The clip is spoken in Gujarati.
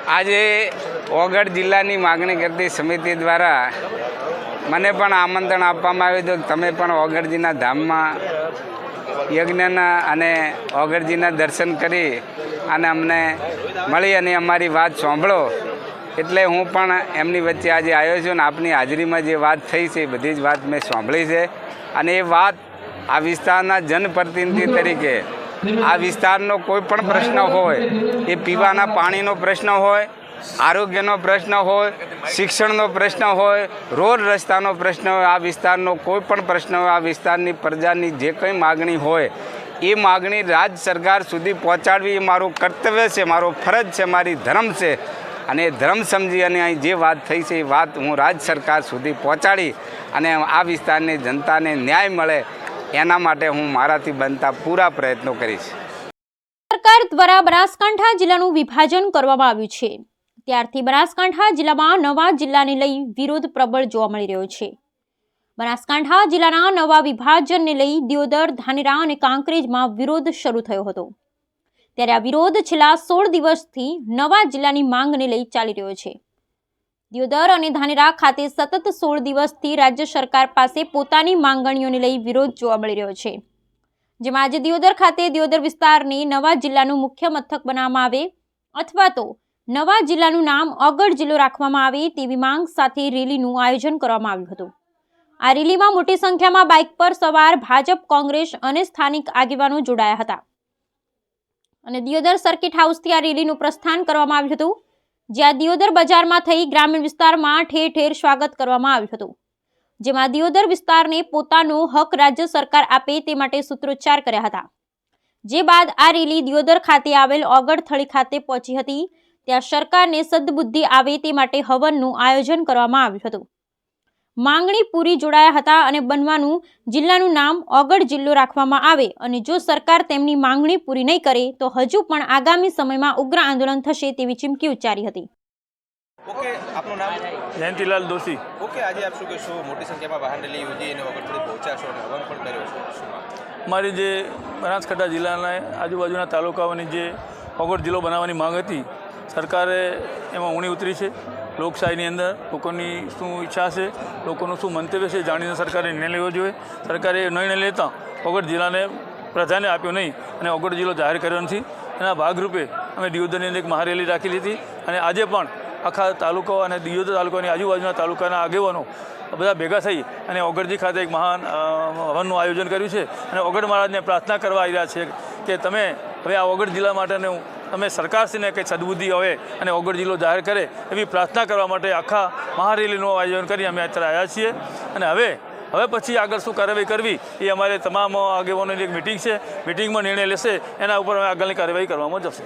આજે ઓગળ જિલ્લાની માગણી કરતી સમિતિ દ્વારા મને પણ આમંત્રણ આપવામાં આવ્યું હતું કે તમે પણ ઓગળજીના ધામમાં યજ્ઞના અને ઓગળજીના દર્શન કરી અને અમને મળી અને અમારી વાત સાંભળો, એટલે હું પણ એમની વચ્ચે આજે આવ્યો છું અને આપની હાજરીમાં જે વાત થઈ છે એ બધી જ વાત મેં સાંભળી છે. અને એ વાત આ વિસ્તારના જનપ્રતિનિધિ તરીકે આ વિસ્તારનો કોઈ પણ પ્રશ્ન હોય, એ પીવાના પાણીનો પ્રશ્ન હોય, આરોગ્યનો પ્રશ્ન હોય, શિક્ષણનો પ્રશ્ન હોય, રોડ રસ્તાનો પ્રશ્ન હોય, આ વિસ્તારનો કોઈ પણ પ્રશ્ન હોય, આ વિસ્તારની પ્રજાની જે કંઈ માગણી હોય એ માગણી રાજ્ય સરકાર સુધી પહોંચાડવી એ મારું કર્તવ્ય છે, મારો ફરજ છે, મારી ધર્મ છે. અને એ ધર્મ સમજી અને અહીં જે વાત થઈ છે એ વાત હું રાજ્ય સરકાર સુધી પહોંચાડી અને આ વિસ્તારની જનતાને ન્યાય મળે એના માટે હું મારાથી બનતા પૂરા પ્રયત્નો કરીશ. સરકાર દ્વારા બનાસકાંઠા જિલ્લાનું વિભાજન કરવામાં આવ્યું છે, ત્યારથી બનાસકાંઠા જિલ્લામાં નવા જિલ્લાને લઈ વિરોધ પ્રબળ જોવા મળી રહ્યો છે. બનાસકાંઠા જિલ્લાના નવા વિભાજનને લઈ દિયોદર, ધાનેરા અને કાંકરેજમાં વિરોધ શરૂ થયો હતો. ત્યારે આ વિરોધ છેલ્લા 16 દિવસથી નવા જિલ્લાની માંગને લઈ ચાલી રહ્યો છે. દિયોદર અને ધાનેરા ખાતે સતત 16 દિવસથી રાજ્ય સરકાર પાસે પોતાની માંગણીઓને લઈ વિરોધ જોવા મળી રહ્યો છે. જેમાં આજે દિયોદર ખાતે દિયોદર વિસ્તારને નવા જિલ્લાનું મુખ્ય મથક બનાવવામાં આવે અથવા તો નવા જિલ્લાનું નામ ઓગળ જિલ્લો રાખવામાં આવે તેવી માંગ સાથે રેલીનું આયોજન કરવામાં આવ્યું હતું. આ રેલીમાં મોટી સંખ્યામાં બાઇક પર સવાર ભાજપ, કોંગ્રેસ અને સ્થાનિક આગેવાનો જોડાયા હતા અને દિયોદર સર્કિટ હાઉસથી આ રેલીનું પ્રસ્થાન કરવામાં આવ્યું હતું, જ્યાં દિયોદર બજારમાં થઈ ગ્રામીણ વિસ્તારમાં ઠેર ઠેર સ્વાગત કરવામાં આવ્યું હતું. જેમાં દિયોદર વિસ્તારને પોતાનો હક રાજ્ય સરકાર આપે તે માટે સૂત્રોચ્ચાર કર્યા હતા. જે બાદ આ રેલી દિયોદર ખાતે આવેલ ઓગળ થળી ખાતે પહોંચી હતી. ત્યાં સરકારને સદબુદ્ધિ આવે તે માટે હવનનું આયોજન કરવામાં આવ્યું હતું. માંગણી પૂરી જોડાયા હતા અને બનવાનું જિલ્લાનું નામ ઓગળ જિલ્લો રાખવામાં આવે અને જો સરકાર તેમની માંગણી પૂરી નહીં કરે તો હજુ પણ આગામી સમયમાં ઉગ્ર આંદોલન થશે તેવી ચીમકી ઉચ્ચારી હતી. ઓકે, આપનું નામ? જયંતિલાલ દોશી. ઓકે, આજે આપ શું કહેશો? મોટી સંખ્યામાં વાહન રેલી યોજી અને વગર થોડી પહોંચ્યા છો અને હવન પણ કર્યો છો, શું વાત? મારી જે બનાસકાંઠા જિલ્લાના આજુબાજુના તાલુકાઓની જે ઓગળ જિલ્લો બનાવવાની માંગ હતી, સરકારે એમાં ઊણી ઉતરી છે. લોકશાહીની અંદર લોકોની શું ઈચ્છા છે, લોકોનું શું મંતવ્ય છે જાણીને સરકારે નિર્ણય લેવો જોઈએ. સરકારે નિર્ણય લેતા ઓગળ જિલ્લાને પ્રજાને આપ્યો નહીં અને ઓગળ જિલ્લો જાહેર કર્યો નથી. એના ભાગરૂપે અમે દિયોદરની અંદર એક મહારેલી રાખેલી હતી અને આજે પણ આખા તાલુકાઓ અને દિયોદર તાલુકાની આજુબાજુના તાલુકાના આગેવાનો બધા ભેગા થઈ અને ઓગળજી ખાતે એક મહાન હવનનું આયોજન કર્યું છે અને ઓગળ મહારાજને પ્રાર્થના કરવા આવી રહ્યા છે કે તમે હવે આ ઓગળ જિલ્લા માટેનું તમે સરકારશ્રીને કંઈ સદબુદ્ધિ આવે અને ઓગળ જિલ્લો જાહેર કરે એવી પ્રાર્થના કરવા માટે આખા મહારેલીનું આયોજન કરી અમે અત્યારે આવ્યા છીએ. અને હવે પછી આગળ શું કાર્યવાહી કરવી એ અમારે તમામ આગેવાનોની એક મિટિંગ છે, મિટિંગમાં નિર્ણય લેશે, એના ઉપર અમે આગળની કાર્યવાહી કરવામાં જશે.